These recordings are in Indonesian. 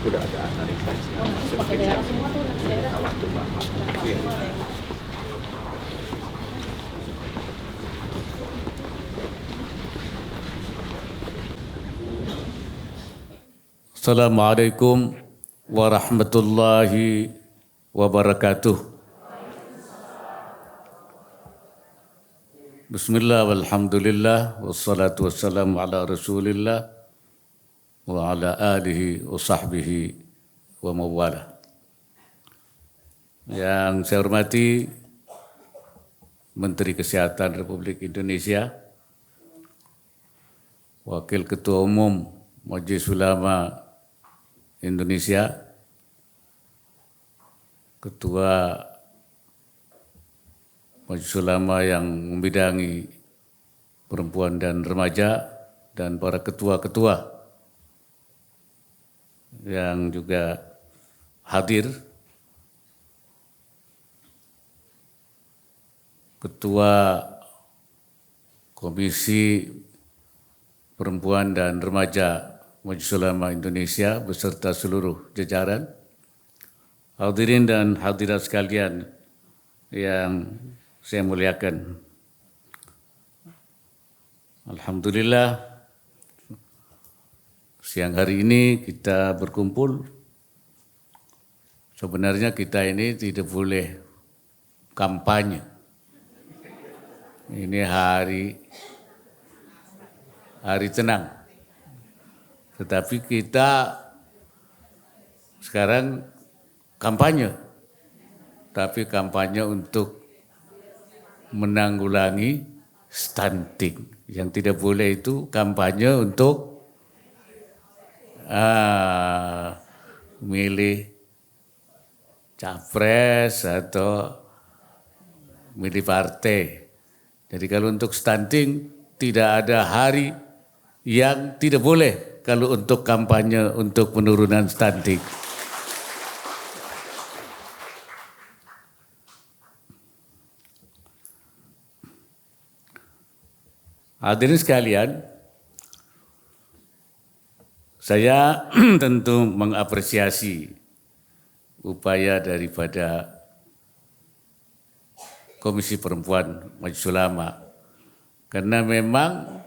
Udah ada analisanya. Semakin waktu Bapak. Iya. Assalamualaikum warahmatullahi wabarakatuh. Bismillah walhamdulillah wassalatu wassalamu ala rasulillah wa ala alihi wa sahbihi wa mawala. Yang saya hormati Menteri Kesehatan Republik Indonesia, Wakil Ketua Umum Majelis Ulama Indonesia, Ketua Majelis Ulama yang membidangi perempuan dan remaja, dan para ketua-ketua yang juga hadir, Ketua Komisi Perempuan dan Remaja Majelis Ulama Indonesia beserta seluruh jajaran, hadirin dan hadirat sekalian yang saya muliakan. Alhamdulillah, siang hari ini kita berkumpul. Sebenarnya kita ini tidak boleh kampanye. Ini hari tenang. Tetapi kita sekarang kampanye. Tapi kampanye untuk menanggulangi stunting. Yang tidak boleh itu kampanye untuk milih capres atau milih partai. Jadi kalau untuk stunting tidak ada hari yang tidak boleh kalau untuk kampanye untuk penurunan stunting. Hadirin sekalian, saya tentu mengapresiasi upaya daripada Komisi Perempuan Majelis Ulama, karena memang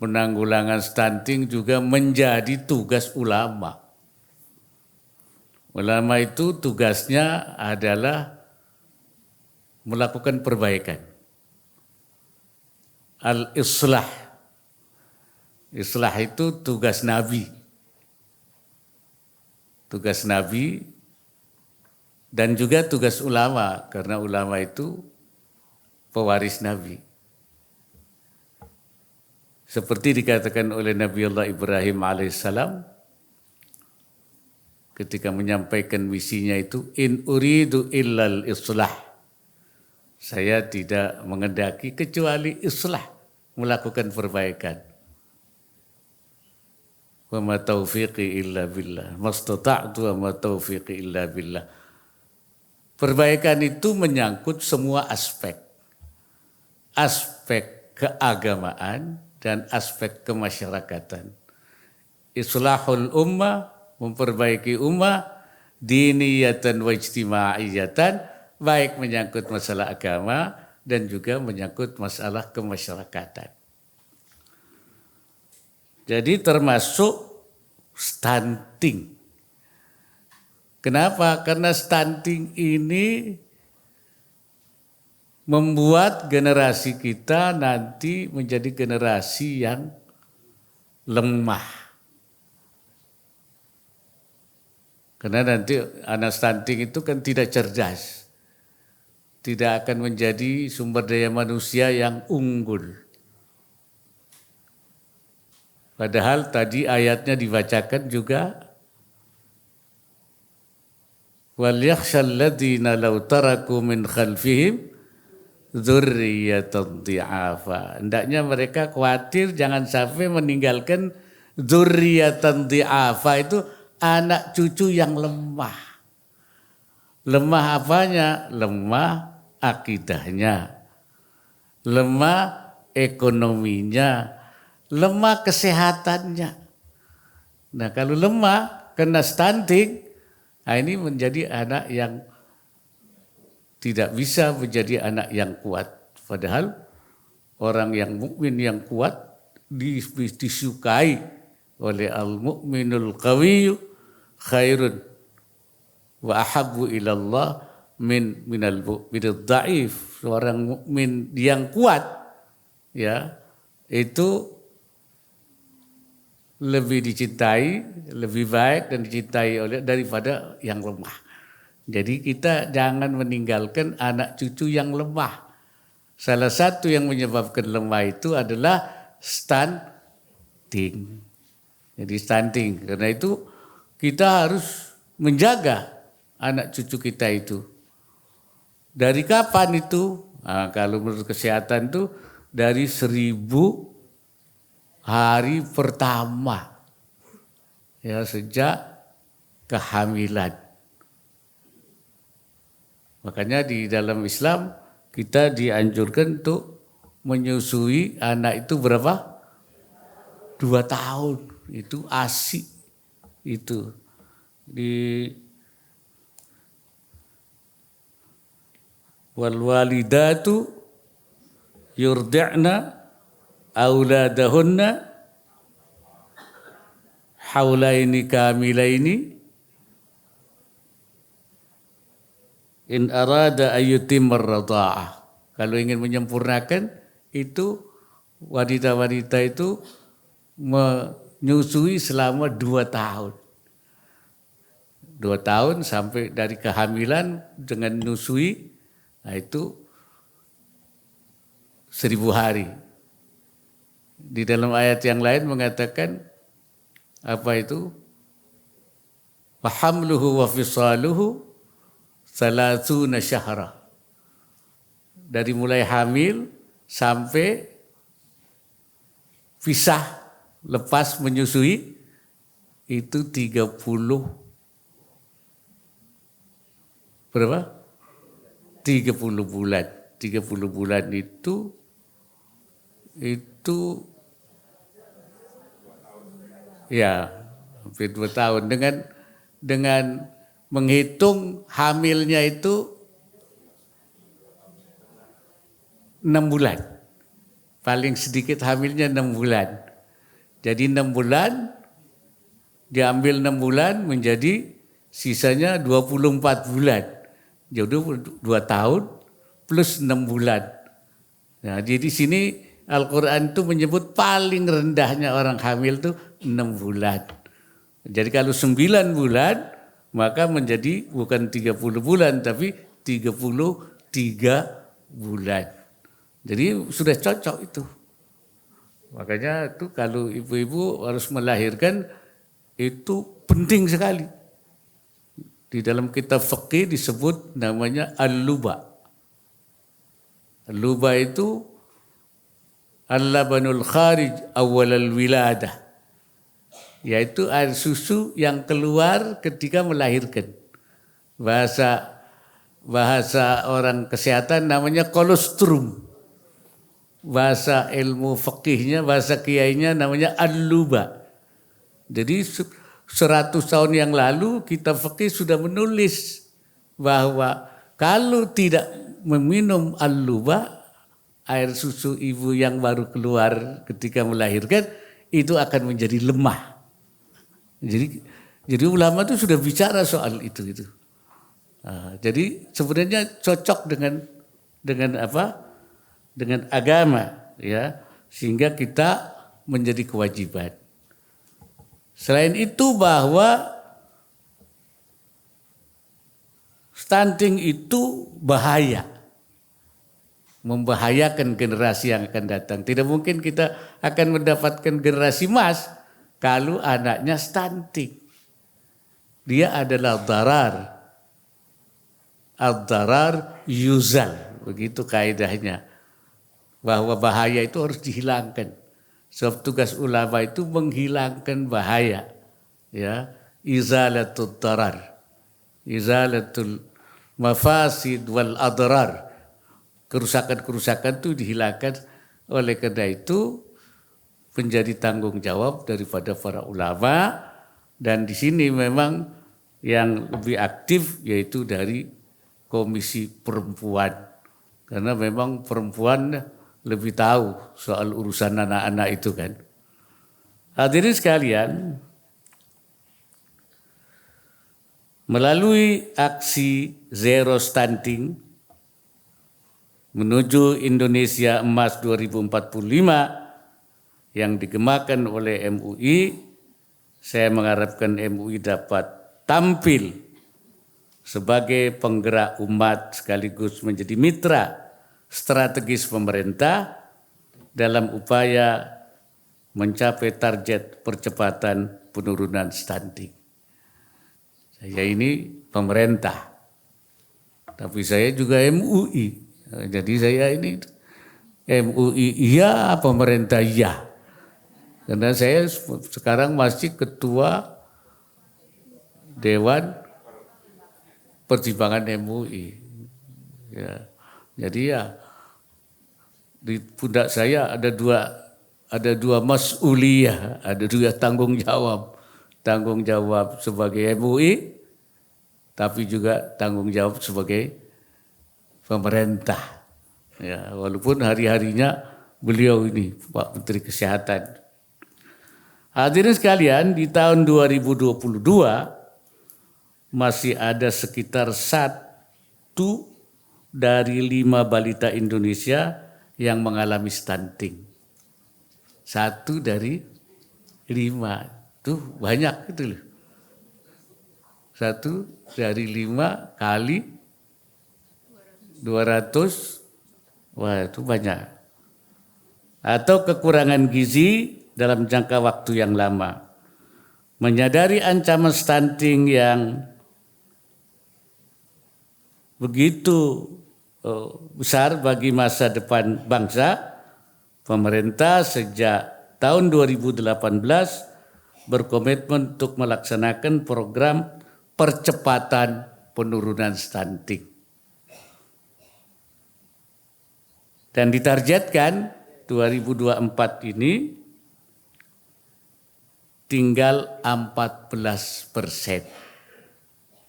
penanggulangan stunting juga menjadi tugas ulama. Ulama itu tugasnya adalah melakukan perbaikan. Al-islah. Islah itu tugas Nabi. Tugas Nabi dan juga tugas ulama, karena ulama itu pewaris Nabi. Seperti dikatakan oleh Nabi Allah Ibrahim alaihissalam ketika menyampaikan misinya itu, in uridu illal islah. Saya tidak mengendaki kecuali islah, melakukan perbaikan. Wa ma taufiqi illa billah, mastata'tu wa ma taufiqi illa billah. Perbaikan itu menyangkut semua aspek. Aspek keagamaan dan aspek kemasyarakatan. Islahul ummah, memperbaiki ummah, diniyatan wa ijtima'iyatan, baik menyangkut masalah agama dan juga menyangkut masalah kemasyarakatan. Jadi termasuk stunting. Kenapa? Karena stunting ini membuat generasi kita nanti menjadi generasi yang lemah. Karena nanti anak stunting itu kan tidak cerdas. Tidak akan menjadi sumber daya manusia yang unggul. Padahal tadi ayatnya dibacakan juga, wal yakhshal ladzina law taraku min khalfihim dzurriyyatan dhi'afa. Hendaknya mereka khawatir jangan sampai meninggalkan dzurriyyatan dhi'afa, itu anak cucu yang lemah. Lemah apanya? Lemah akidahnya, lemah ekonominya, lemah kesehatannya. Nah kalau lemah, kena stunting, ini menjadi anak yang tidak bisa menjadi anak yang kuat. Padahal orang yang mukmin yang kuat disukai oleh al-mu'minul qawiyyu khairun wa ahabbu ilallah minal mu'minid dhaif. Seorang mukmin yang kuat ya itu lebih dicintai, lebih baik dan dicintai oleh daripada yang lemah. Jadi kita jangan meninggalkan anak cucu yang lemah. Salah satu yang menyebabkan lemah itu adalah stunting. Jadi stunting. Karena itu kita harus menjaga anak cucu kita itu. Dari kapan itu? Nah, kalau menurut kesehatan itu dari 1000 hari pertama. Ya, sejak kehamilan. Makanya di dalam Islam kita dianjurkan untuk menyusui anak itu berapa? 2 tahun. Itu ASI. Itu. Wal walidatu yurdi'na auladahunna haulaini kamilaini in arada ayyutimmar radha'ah. Kalau ingin menyempurnakan itu wanita-wanita itu menyusui selama 2 tahun. 2 tahun sampai dari kehamilan dengan nyusui, nah itu 1000 hari. Di dalam ayat yang lain mengatakan apa itu? Wa hamluhu wa fisaluhu salasuna syahra. Dari mulai hamil sampai pisah lepas menyusui itu 30 berapa? 30 bulan. 30 bulan itu ya hampir 2 tahun dengan menghitung hamilnya itu 6 bulan. Paling sedikit hamilnya 6 bulan. Jadi 6 bulan, diambil 6 bulan menjadi sisanya 24 bulan. Jadi 2 tahun plus 6 bulan. Nah, jadi di sini Al-Quran itu menyebut paling rendahnya orang hamil itu 6 bulan. Jadi kalau 9 bulan, maka menjadi bukan 30 bulan, tapi 33 bulan. Jadi sudah cocok itu. Makanya itu kalau ibu-ibu harus melahirkan itu penting sekali. Di dalam kitab fikih disebut namanya al-luba. Al-luba itu al-labanul kharij awal al-wiladah. Yaitu air susu yang keluar ketika melahirkan. Bahasa orang kesehatan namanya kolostrum. Bahasa ilmu fikihnya, bahasa kiainya namanya al-luba. Jadi 100 tahun yang lalu kitab fikih sudah menulis bahwa kalau tidak meminum al-luba, air susu ibu yang baru keluar ketika melahirkan, itu akan menjadi lemah. Jadi ulama itu sudah bicara soal itu. Nah, jadi sebenarnya cocok dengan apa? Dengan agama, ya, sehingga kita menjadi kewajiban. Selain itu bahwa stunting itu bahaya, membahayakan generasi yang akan datang. Tidak mungkin kita akan mendapatkan generasi emas kalau anaknya stunting. Dia adalah darar. Ad-darar yuzal, begitu kaidahnya. Bahwa bahaya itu harus dihilangkan. Sebab tugas ulama itu menghilangkan bahaya. Ya, izalatul darar. Izalatul mafasid wal adrar. Kerusakan-kerusakan itu dihilangkan. Oleh karena itu menjadi tanggung jawab daripada para ulama Dan di sini memang yang lebih aktif yaitu dari Komisi Perempuan. Karena memang perempuan lebih tahu soal urusan anak-anak itu kan. Hadirin sekalian, melalui aksi Zero Stunting menuju Indonesia Emas 2045 yang digemakan oleh MUI, saya mengharapkan MUI dapat tampil sebagai penggerak umat sekaligus menjadi mitra strategis pemerintah dalam upaya mencapai target percepatan penurunan stunting. Saya ini pemerintah, tapi saya juga MUI. Jadi saya ini MUI iya, pemerintah iya. Karena saya sekarang masih ketua Dewan Pertimbangan MUI. Ya. Jadi ya di pundak saya ada dua mas'uliyah, ada dua tanggung jawab sebagai MUI, tapi juga tanggung jawab sebagai pemerintah. Ya, walaupun hari-harinya beliau ini Pak Menteri Kesehatan. Hadirin sekalian, di tahun 2022 masih ada sekitar 1 dari 5 balita Indonesia yang mengalami stunting. 1 dari 5, itu banyak itu loh. 1 dari 5 kali 200, wah itu banyak. Atau kekurangan gizi dalam jangka waktu yang lama. Menyadari ancaman stunting yang begitu besar bagi masa depan bangsa, pemerintah sejak tahun 2018 berkomitmen untuk melaksanakan program percepatan penurunan stunting. Dan ditargetkan 2024 ini tinggal 14%.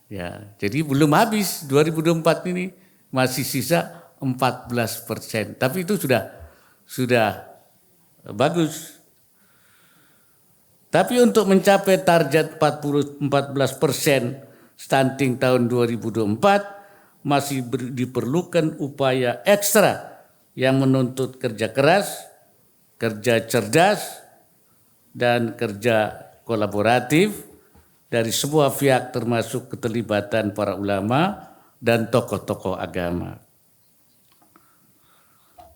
Ya, jadi belum habis 2024 ini, masih sisa 14%. Tapi itu sudah bagus. Tapi untuk mencapai target 14% stunting tahun 2024 masih diperlukan upaya ekstra yang menuntut kerja keras, kerja cerdas, dan kerja kolaboratif dari semua pihak termasuk keterlibatan para ulama dan tokoh-tokoh agama.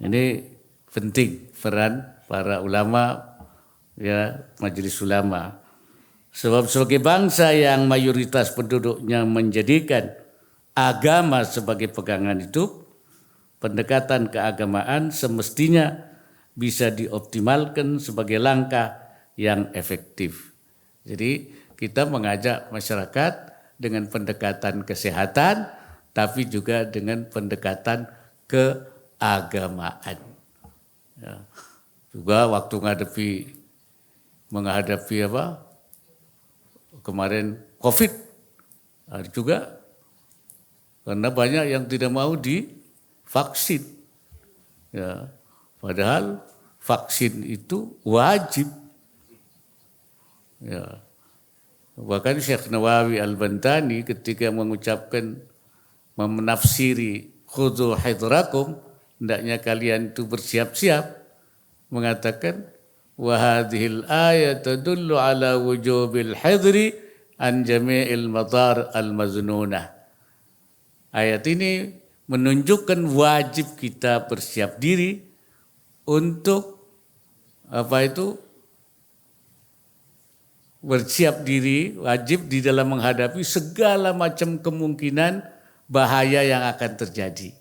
Ini penting peran para ulama, ya, majelis ulama. Sebab sebagai bangsa yang mayoritas penduduknya menjadikan agama sebagai pegangan hidup, pendekatan keagamaan semestinya bisa dioptimalkan sebagai langkah yang efektif. Jadi kita mengajak masyarakat dengan pendekatan kesehatan, tapi juga dengan pendekatan keagamaan. Ya. Juga waktu menghadapi kemarin COVID, ada juga karena banyak yang tidak mau divaksin. Ya, padahal vaksin itu wajib. Ya. Bahkan Syekh Nawawi Al-Bantani ketika menafsiri khudhu hidrakum, hendaknya kalian itu bersiap-siap, mengatakan wa hadhil ayat tadullu ala wujubil hidri an jami'il madar al-maznunah. Ayat ini menunjukkan wajib kita bersiap diri untuk bersiap diri, wajib di dalam menghadapi segala macam kemungkinan bahaya yang akan terjadi.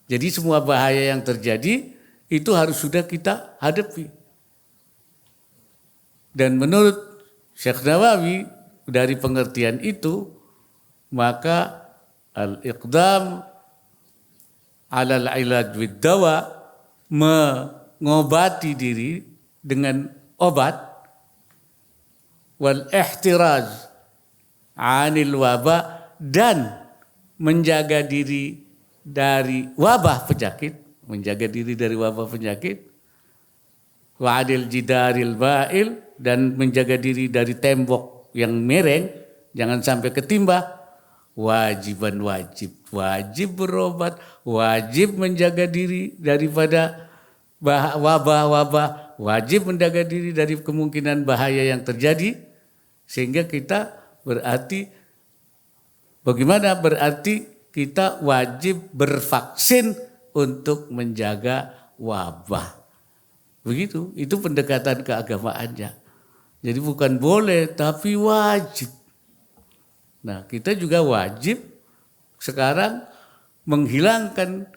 Jadi semua bahaya yang terjadi itu harus sudah kita hadapi. Dan menurut Syekh Nawawi, dari pengertian itu, maka al-iqdam alal ilaj bid dawa, mengobati diri dengan obat, wal ihtiraz 'anil waba, dan menjaga diri dari wabah penyakit, menjaga diri dari wabah penyakit, wa 'adil jidaril ba'il, dan menjaga diri dari tembok yang miring, jangan sampai ketimba. Wajiban wajib berobat, wajib menjaga diri daripada wabah-wabah, wajib menjaga diri dari kemungkinan bahaya yang terjadi. Sehingga kita berarti bagaimana? Berarti kita wajib bervaksin untuk menjaga wabah. Begitu, itu pendekatan keagamaannya. Jadi bukan boleh, tapi wajib. Nah, kita juga wajib sekarang menghilangkan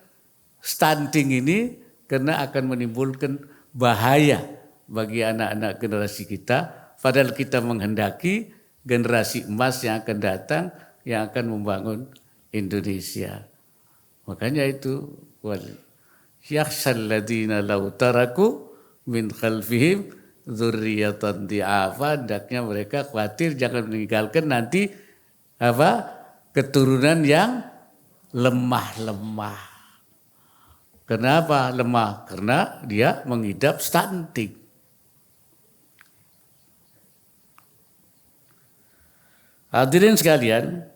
stunting ini karena akan menimbulkan bahaya bagi anak-anak generasi kita. Padahal kita menghendaki generasi emas yang akan datang, yang akan membangun Indonesia. Makanya itu wal yakhshal ladzina law taraku min khalfihim dzurriyyatan dhi'afa, hendaknya mereka khawatir jangan meninggalkan nanti keturunan yang lemah-lemah. Kenapa lemah? Karena dia mengidap stunting. Hadirin sekalian,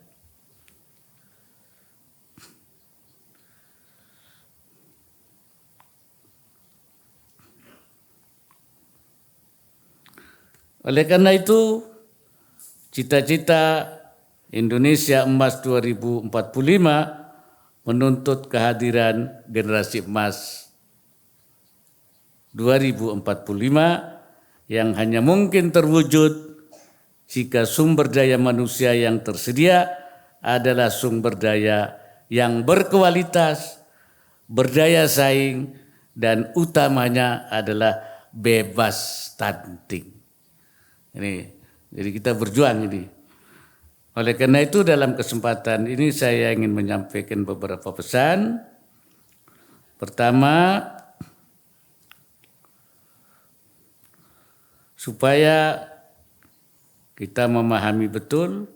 oleh karena itu cita-cita Indonesia Emas 2045 menuntut kehadiran generasi emas 2045 yang hanya mungkin terwujud jika sumber daya manusia yang tersedia adalah sumber daya yang berkualitas, berdaya saing, dan utamanya adalah bebas stunting. Ini, jadi kita berjuang ini. Oleh karena itu dalam kesempatan ini saya ingin menyampaikan beberapa pesan. Pertama, supaya kita memahami betul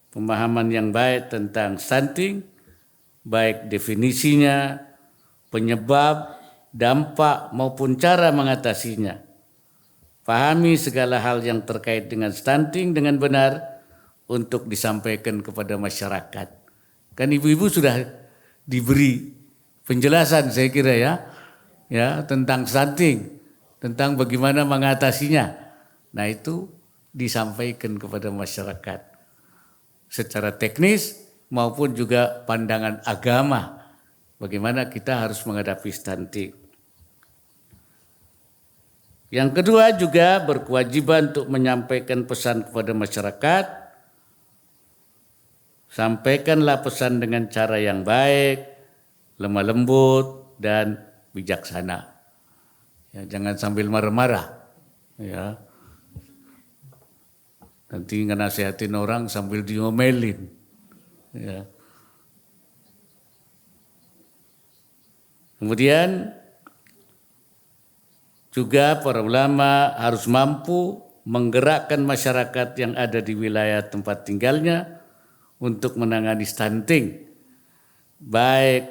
pemahaman yang baik tentang stunting, baik definisinya, penyebab, dampak maupun cara mengatasinya. Pahami segala hal yang terkait dengan stunting dengan benar untuk disampaikan kepada masyarakat. Kan ibu-ibu sudah diberi penjelasan saya kira ya tentang stunting, tentang bagaimana mengatasinya. Nah itu disampaikan kepada masyarakat secara teknis maupun juga pandangan agama bagaimana kita harus menghadapi stunting. Yang kedua juga berkewajiban untuk menyampaikan pesan kepada masyarakat. Sampaikanlah pesan dengan cara yang baik, lemah lembut, dan bijaksana. Ya, jangan sambil marah-marah. Ya. Nanti nasihatin orang sambil diomelin. Ya. Kemudian juga para ulama harus mampu menggerakkan masyarakat yang ada di wilayah tempat tinggalnya untuk menangani stunting, baik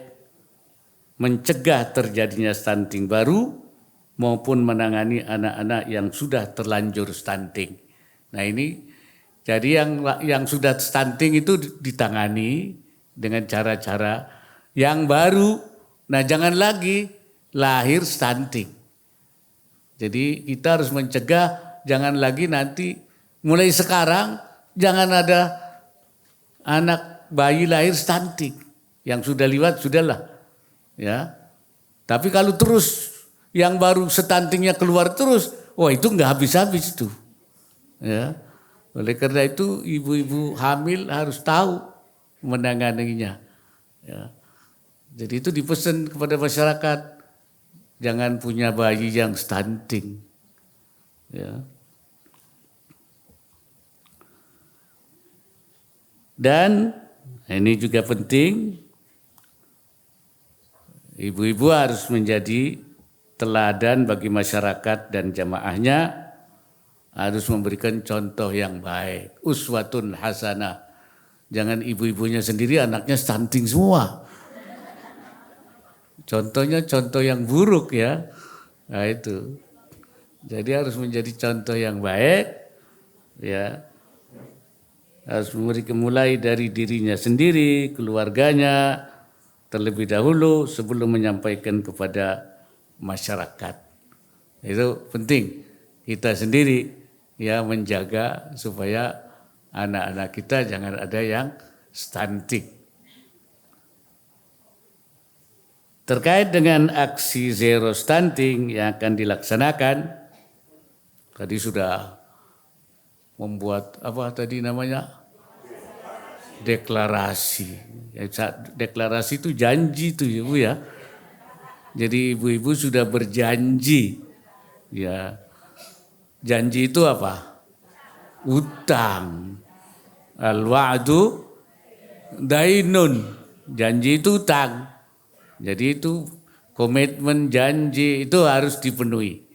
mencegah terjadinya stunting baru maupun menangani anak-anak yang sudah terlanjur stunting. Nah ini jadi yang sudah stunting itu ditangani dengan cara-cara yang baru. Nah jangan lagi lahir stunting. Jadi kita harus mencegah, jangan lagi nanti mulai sekarang jangan ada anak bayi lahir stunting. Yang sudah liwat sudahlah. Ya. Tapi kalau terus yang baru stuntingnya keluar terus, wah itu nggak habis-habis itu. Ya. Oleh karena itu ibu-ibu hamil harus tahu menanganinya. Ya. Jadi itu dipesan kepada masyarakat, jangan punya bayi yang stunting. Ya. Dan ini juga penting, ibu-ibu harus menjadi teladan bagi masyarakat dan jamaahnya harus memberikan contoh yang baik. Uswatun hasanah. Jangan ibu-ibunya sendiri anaknya stunting semua. Contohnya contoh yang buruk ya. Nah itu. Jadi harus menjadi contoh yang baik. Ya. Harus mulai dari dirinya sendiri, keluarganya terlebih dahulu sebelum menyampaikan kepada masyarakat. Itu penting. Kita sendiri ya menjaga supaya anak-anak kita jangan ada yang stunting. Terkait dengan aksi zero stunting yang akan dilaksanakan, tadi sudah membuat apa tadi namanya? Deklarasi. Deklarasi itu janji itu ya Bu ya. Jadi ibu-ibu sudah berjanji. Ya. Janji itu apa? Utang. Al-wa'du dainun. Janji itu utang. Jadi itu komitmen janji itu harus dipenuhi.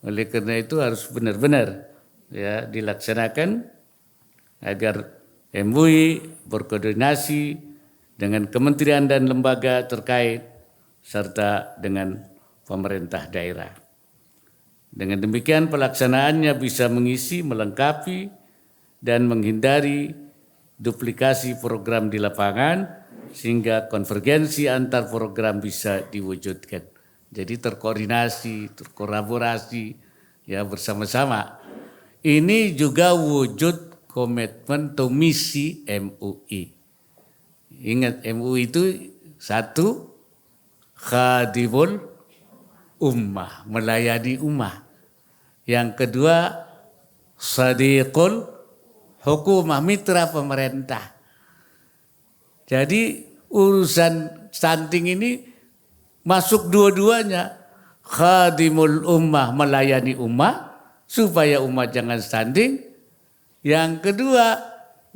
Oleh karena itu harus benar-benar ya dilaksanakan agar MUI berkoordinasi dengan kementerian dan lembaga terkait serta dengan pemerintah daerah. Dengan demikian pelaksanaannya bisa mengisi, melengkapi, dan menghindari duplikasi program di lapangan sehingga konvergensi antar program bisa diwujudkan. Jadi terkoordinasi, terkolaborasi ya bersama-sama. Ini juga wujud komitmen atau misi MUI. Ingat MUI itu satu, khadimul ummah, melayani ummah. Yang kedua, sadiqul hukumah, mitra pemerintah. Jadi urusan stunting ini masuk dua-duanya. Khadimul ummah, melayani ummah supaya umat jangan stunting. Yang kedua,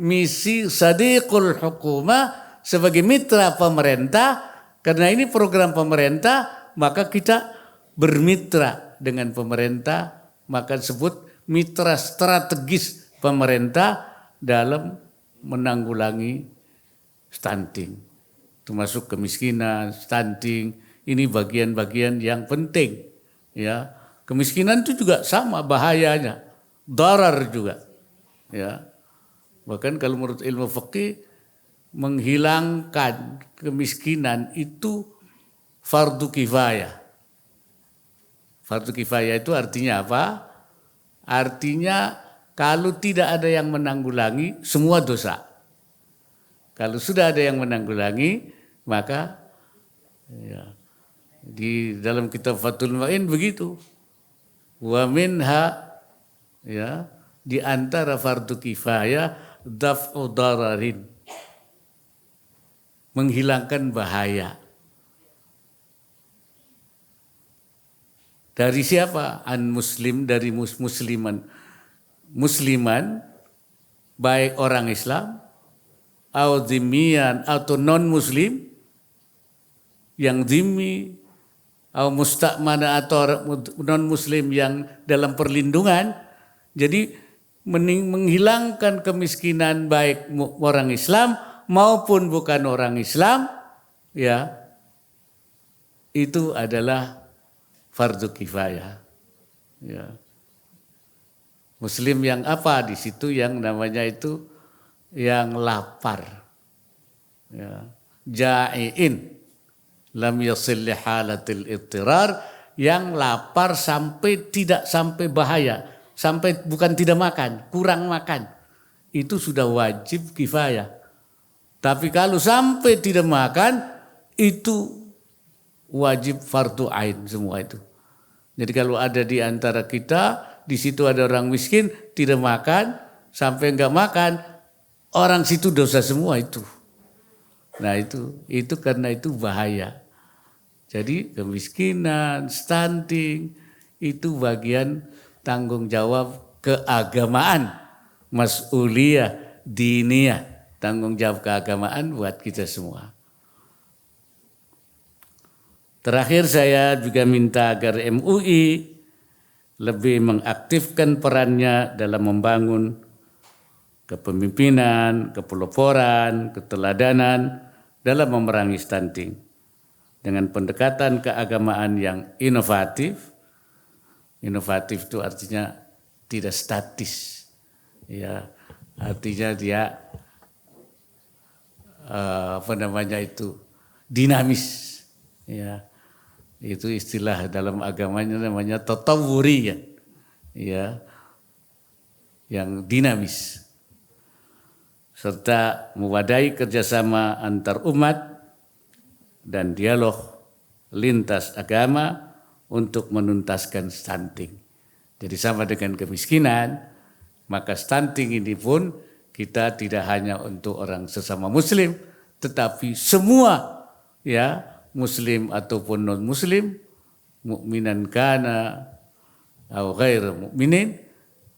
misi sadiqul hukumah sebagai mitra pemerintah. Karena ini program pemerintah, maka kita bermitra dengan pemerintah. Maka disebut mitra strategis pemerintah dalam menanggulangi stunting. Termasuk kemiskinan, stunting, ini bagian-bagian yang penting. Ya, kemiskinan itu juga sama bahayanya, darar juga. Ya, bahkan kalau menurut ilmu fikih menghilangkan kemiskinan itu fardu kifayah. Fardu kifayah itu artinya apa? Artinya kalau tidak ada yang menanggulangi semua dosa. Kalau sudah ada yang menanggulangi maka ya, di dalam kitab Fathul Ma'in begitu. Wa minha ya di antara fardu kifayah daf'u dararin, menghilangkan bahaya. Dari siapa? An muslim, dari musliman. Musliman baik orang Islam atau dhimmiyan atau non muslim, yang dhimmi atau mustakmana atau non muslim yang dalam perlindungan. Jadi menghilangkan kemiskinan baik orang Islam maupun bukan orang Islam, ya itu adalah fardu kifayah. Ya. Muslim yang apa di situ yang namanya itu yang lapar, ya. Ja'iin lam yasil li halatil ittirar, yang lapar sampai tidak sampai bahaya, sampai bukan tidak makan, kurang makan, itu sudah wajib kifayah. Tapi kalau sampai tidak makan, itu wajib fardu ain semua itu. Jadi kalau ada di antara kita, di situ ada orang miskin, tidak makan, sampai enggak makan, orang situ dosa semua itu. Nah itu karena itu bahaya. Jadi kemiskinan, stunting, itu bagian tanggung jawab keagamaan, mas'uliyah diniyah, tanggung jawab keagamaan buat kita semua. Terakhir saya juga minta agar MUI lebih mengaktifkan perannya dalam membangun kepemimpinan, kepeloporan, keteladanan dalam memerangi stunting dengan pendekatan keagamaan yang inovatif. Inovatif itu artinya tidak statis, ya, artinya dia dinamis, ya. Itu istilah dalam agamanya namanya tatawuri, ya, yang dinamis, serta mewadahi kerjasama antar umat dan dialog lintas agama untuk menuntaskan stunting. Jadi sama dengan kemiskinan, maka stunting ini pun kita tidak hanya untuk orang sesama muslim, tetapi semua, ya, muslim ataupun non muslim, mukminan kana atau ghair mukminin,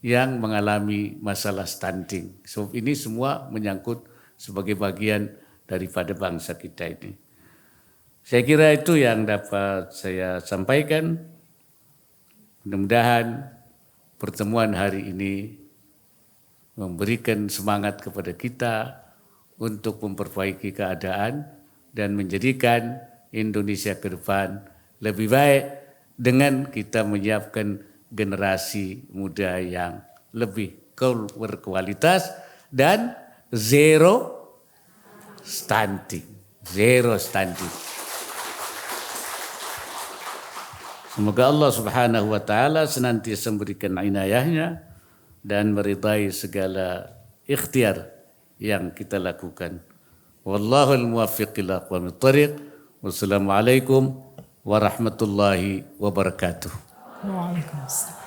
yang mengalami masalah stunting. So ini semua menyangkut sebagai bagian daripada bangsa kita ini. Saya kira itu yang dapat saya sampaikan. Mudah-mudahan pertemuan hari ini memberikan semangat kepada kita untuk memperbaiki keadaan dan menjadikan Indonesia ke depan lebih baik dengan kita menyiapkan generasi muda yang lebih berkualitas dan zero stunting. Zero stunting. Semoga Allah Subhanahu wa taala senantiasa memberikan inayahnya dan meridai segala ikhtiar yang kita lakukan. Wallahul muwaffiq ila aqwamit thariq. Wassalamualaikum warahmatullahi wabarakatuh. Waalaikumsalam.